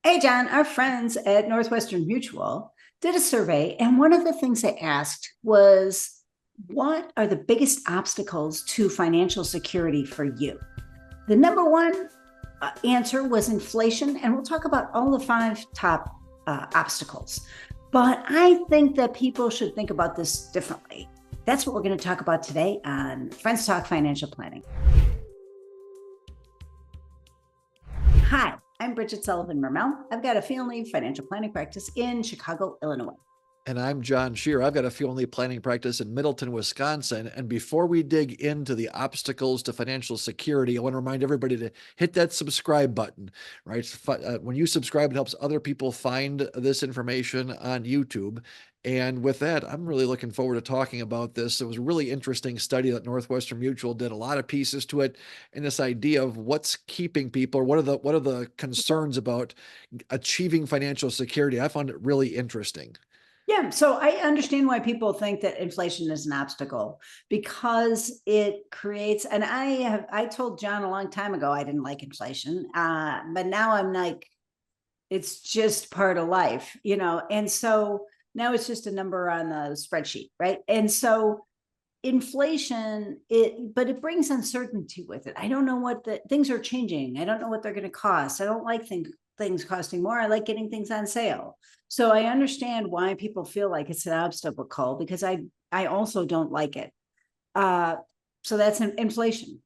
Hey, John, our friends at Northwestern Mutual did a survey, and one of the things they asked was, what are the biggest obstacles to financial security for you? The number one answer was inflation, and we'll talk about all the five top obstacles. But I think that people should think about this differently. That's what we're going to talk about today on Friends Talk Financial Planning. Hi, I'm Bridget Sullivan Mermel. I've got a family financial planning practice in Chicago, Illinois. And I'm John Shear. I've got a family planning practice in Middleton, Wisconsin. And before we dig into the obstacles to financial security, I want to remind everybody to hit that subscribe button, right? When you subscribe, it helps other people find this information on YouTube. And with that, I'm really looking forward to talking about this. It was a really interesting study that Northwestern Mutual did, a lot of pieces to it, and this idea of what's keeping people, or what are the concerns about achieving financial security. I found it really interesting. Yeah, so I understand why people think that inflation is an obstacle because it creates, and I told John a long time ago I didn't like inflation, but now I'm like, it's just part of life, and so now it's just a number on the spreadsheet, right? And so inflation, but it brings uncertainty with it. I don't know what the things are changing. I don't know what they're going to cost. I don't like things costing more. I like getting things on sale. So I understand why people feel like it's an obstacle because I also don't like it. Uh, so that's an inflation.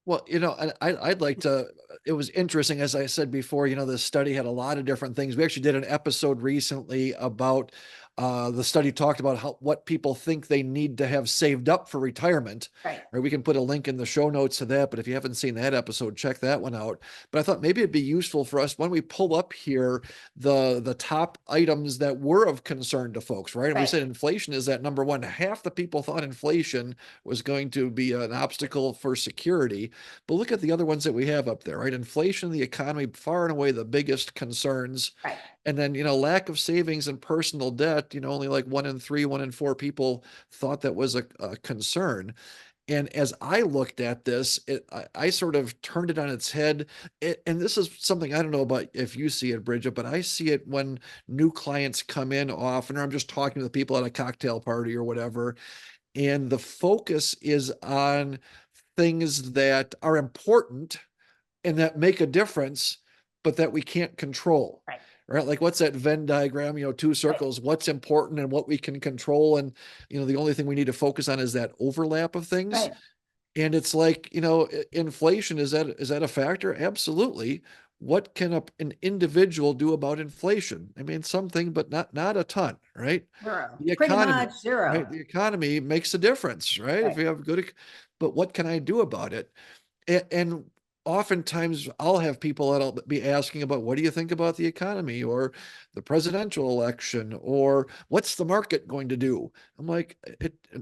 Well, and I'd like to, it was interesting, as I said before, this study had a lot of different things. We actually did an episode recently about the study talked about what people think they need to have saved up for retirement. Right. Right. We can put a link in the show notes to that, but if you haven't seen that episode, check that one out. But I thought maybe it'd be useful for us when we pull up here the top items that were of concern to folks, right? And we Right. said inflation is that number one. Half the people thought inflation was going to be an obstacle for security. But look at the other ones that we have up there, right? Inflation, the economy, far and away the biggest concerns. Right. And then, lack of savings and personal debt, only like 1 in 3, 1 in 4 people thought that was a concern. And as I looked at this, I sort of turned it on its head. And this is something I don't know about if you see it, Bridget, but I see it when new clients come in often, or I'm just talking to the people at a cocktail party or whatever. And the focus is on things that are important and that make a difference, but that we can't control. Right. Right. Like what's that Venn diagram, two Right. circles, what's important and what we can control. And, the only thing we need to focus on is that overlap of things. Right. And it's like, inflation, is that a factor? Absolutely. What can an individual do about inflation? I mean, something, but not a ton, right? Zero. The Pretty economy, much right? zero. The economy makes a difference, right? If Right. you have but what can I do about it? And oftentimes I'll have people that'll be asking about, what do you think about the economy or the presidential election, or what's the market going to do? I'm like,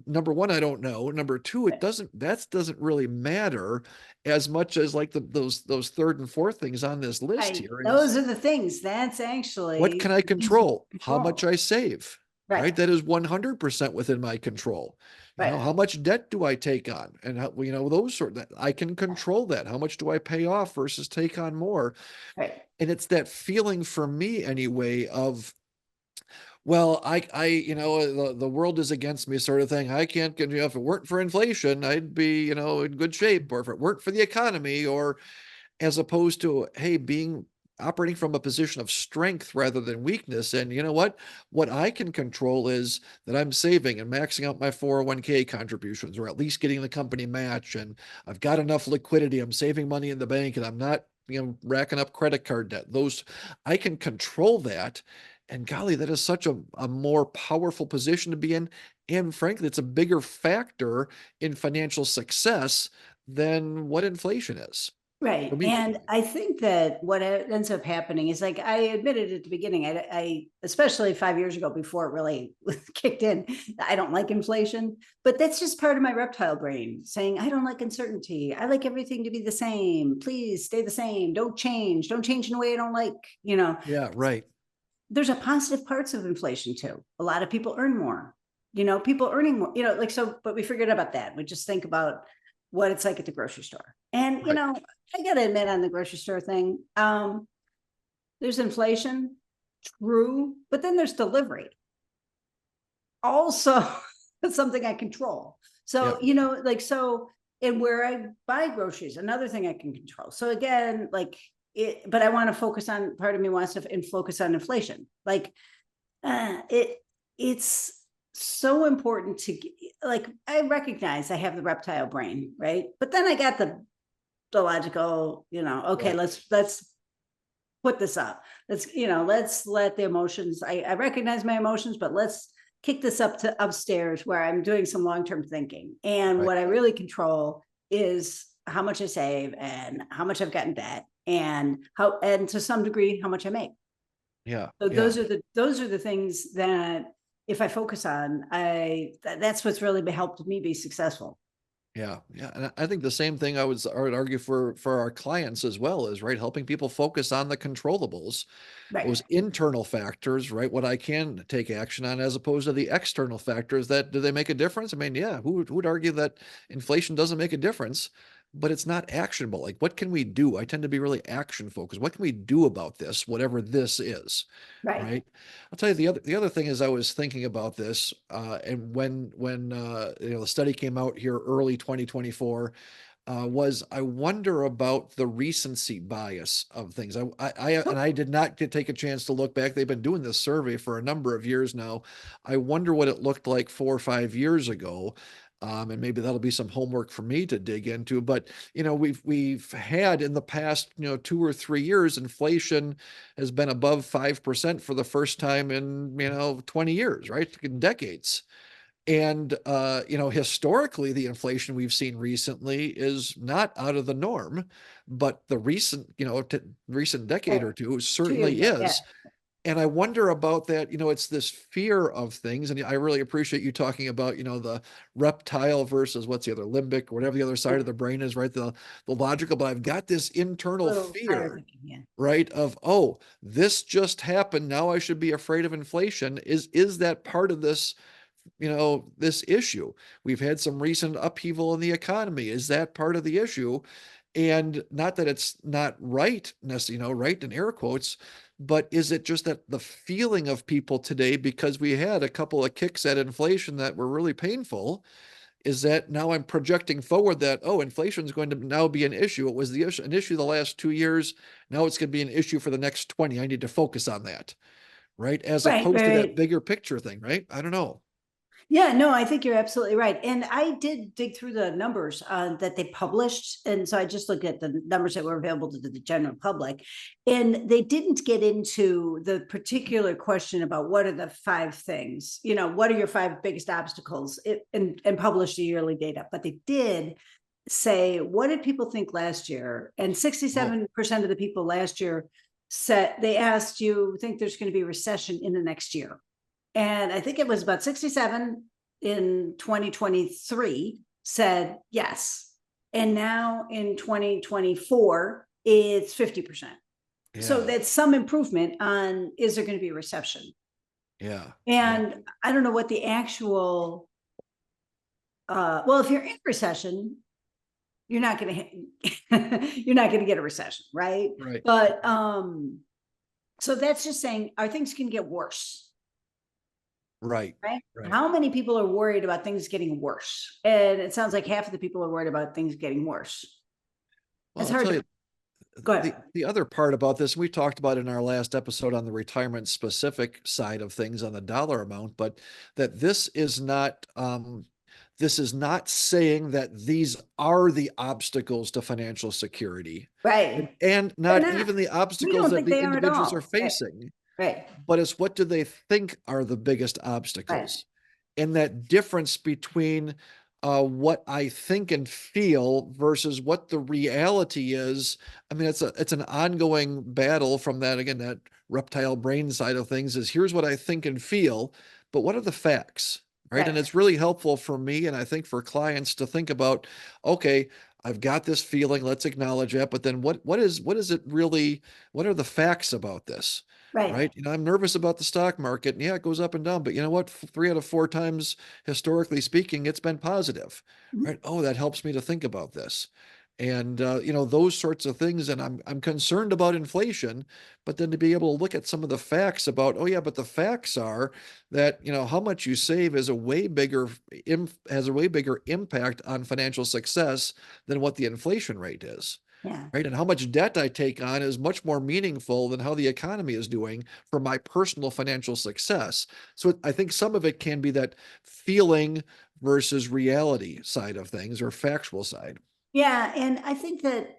number one, I don't know. Number two, Right. that doesn't really matter as much as like those third and fourth things on this list Right. here is, Those are the things. That's what actually can I easy to control? How much control. I save, Right. right? That is 100% within my control. Right. How much debt do I take on? And how, those sort that I can control that. How much do I pay off versus take on more? Right. And it's that feeling for me anyway of, well, the world is against me sort of thing. I can't get, if it weren't for inflation, I'd be, in good shape, or if it weren't for the economy, or as opposed to, hey, being operating from a position of strength rather than weakness. And you know what I can control is that I'm saving and maxing out my 401k contributions, or at least getting the company match, and I've got enough liquidity, I'm saving money in the bank, and I'm not racking up credit card debt. Those, I can control that. And golly, that is such a more powerful position to be in. And frankly, it's a bigger factor in financial success than what inflation is for Right. me. And I think that what ends up happening is, like I admitted at the beginning, I especially 5 years ago before it really kicked in, I don't like inflation, but that's just part of my reptile brain saying, I don't like uncertainty. I like everything to be the same. Please stay the same. Don't change. Don't change in a way I don't like, you know. Yeah, right. There's a positive parts of inflation too. A lot of people earn more, people earning more, like, so, but we forget about that. We just think about what it's like at the grocery store. And, Right. I got to admit on the grocery store thing, There's inflation, true, but then there's delivery. Also, that's something I control. So, Yep. you know, like, so, and where I buy groceries, another thing I can control. So again, like it, but I want to focus on, part of me wants to focus on inflation. Like, it's so important to, like, I recognize I have the reptile brain, right? But then I got the logical, you know, okay, Right. let's put this up. Let's, you know, let's let the emotions, I recognize my emotions, but let's kick this up to upstairs where I'm doing some long-term thinking. And Right. what I really control is how much I save and how much I've got in debt and how, and to some degree, how much I make. Yeah. So Yeah. those are the things that if I focus on, that's what's really helped me be successful. Yeah, yeah, and I think the same thing I would argue for our clients as well is, right, helping people focus on the controllables, Right. those internal factors, right, what I can take action on as opposed to the external factors that do they make a difference? I mean, yeah, who would argue that inflation doesn't make a difference, but it's not actionable. Like, what can we do? I tend to be really action focused. What can we do about this, whatever this is? Right. Right. I'll tell you the other thing is I was thinking about this, and when you know the study came out here early 2024, was I wonder about the recency bias of things. And I did not take a chance to look back. They've been doing this survey for a number of years now. I wonder what it looked like 4 or 5 years ago. And maybe that'll be some homework for me to dig into. But you know, we've had in the past, you know, 2 or 3 years, inflation has been above 5% for the first time in, you know, 20 years, right? In decades. And you know, historically, the inflation we've seen recently is not out of the norm, but the recent, you know, recent decade Right. or two 2 years certainly ago. Yeah. is. And I wonder about that, you know, it's this fear of things. And I really appreciate you talking about, you know, the reptile versus what's the other limbic, or whatever the other side Yeah. of the brain is, right? The logical, but I've got this internal Little higher fear, thinking. Yeah. right? Of, oh, this just happened. Now I should be afraid of inflation. Is that part of this, you know, this issue? We've had some recent upheaval in the economy. Is that part of the issue? And not that it's not right, necessarily, you know, right in air quotes, but is it just that the feeling of people today, because we had a couple of kicks at inflation that were really painful, is that now I'm projecting forward that, oh, inflation is going to now be an issue. It was an issue the last 2 years. Now it's going to be an issue for the next 20. I need to focus on that, right? As Right. opposed to that Right. bigger picture thing, right? I don't know. Yeah, no, I think you're absolutely right. And I did dig through the numbers that they published. And so I just looked at the numbers that were available to the general public. And they didn't get into the particular question about what are the 5 things, you know, what are your 5 biggest obstacles, and publish the yearly data. But they did say, what did people think last year? And Oh, 67% of the people last year said, they asked, you think there's going to be a recession in the next year? And I think it was about 67 in 2023 said yes. And now in 2024, it's 50%. So yeah, that's some improvement on, is there going to be a recession? yeah, yeah, And I don't know what the actual, well, if you're in recession, you're not going to, you're not going to get a recession, right? right, But, so that's just saying, are things going to get worse? right, Right? right. How many people are worried about things getting worse? And it sounds like half of the people are worried about things getting worse. Well, It's I'll hard tell to you, go the ahead. the other part about this, we talked about in our last episode on the retirement specific side of things on the dollar amount, but that this is not saying that these are the obstacles to financial security, Right. and They're not not. even the We obstacles don't that think the they are at individuals are all. Right. facing, Right. but it's what do they think are the biggest Right. obstacles. And that difference between what I think and feel versus what the reality is. I mean, it's an ongoing battle from that, again, that reptile brain side of things is, here's what I think and feel, but what are the facts? Right. And Right. it's really helpful for me, and I think for clients, to think about, okay, I've got this feeling, let's acknowledge that, but then what is it really, what are the facts about this? Right. Right. You know, I'm nervous about the stock market. And yeah, it goes up and down, but you know what? 3 out of 4 times, historically speaking, it's been positive. Mhm. Right. Oh, that helps me to think about this. And those sorts of things. And I'm concerned about inflation, but then to be able to look at some of the facts about, oh yeah, but the facts are that how much you save is a way bigger has a way bigger impact on financial success than what the inflation rate is. Yeah. Right. And how much debt I take on is much more meaningful than how the economy is doing for my personal financial success. So I think some of it can be that feeling versus reality side of things, or factual side. Yeah. And I think that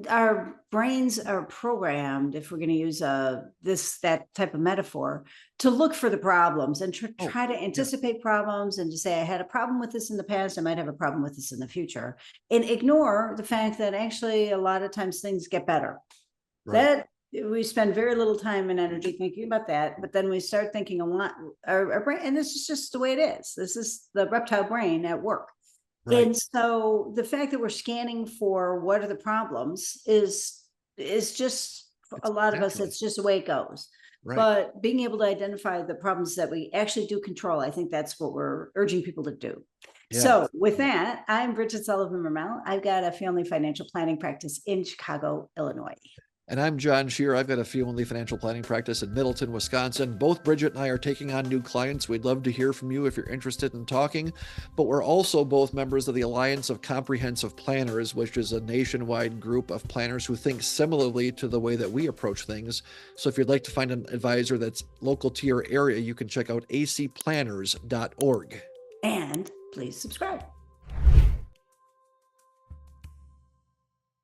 our brains are programmed, if we're going to use that type of metaphor, to look for the problems and Oh, try to yeah. anticipate problems, and to say, I had a problem with this in the past, I might have a problem with this in the future, and ignore the fact that actually a lot of times things get better. Right. That we spend very little time and energy thinking about that, but then we start thinking a lot. Our brain, and this is just the way it is. This is the reptile brain at work. Right. And so the fact that we're scanning for what are the problems is just, for a It's lot of us, naturally. it's just the way it goes. Right. But being able to identify the problems that we actually do control, I think that's what we're urging people to do. Yeah. So with that, I'm Bridget Sullivan Ramel. I've got a family financial planning practice in Chicago, Illinois. And I'm John Shear. I've got a fee-only financial planning practice in Middleton, Wisconsin. Both Bridget and I are taking on new clients. We'd love to hear from you if you're interested in talking. But we're also both members of the Alliance of Comprehensive Planners, which is a nationwide group of planners who think similarly to the way that we approach things. So if you'd like to find an advisor that's local to your area, you can check out acplanners.org. And please subscribe.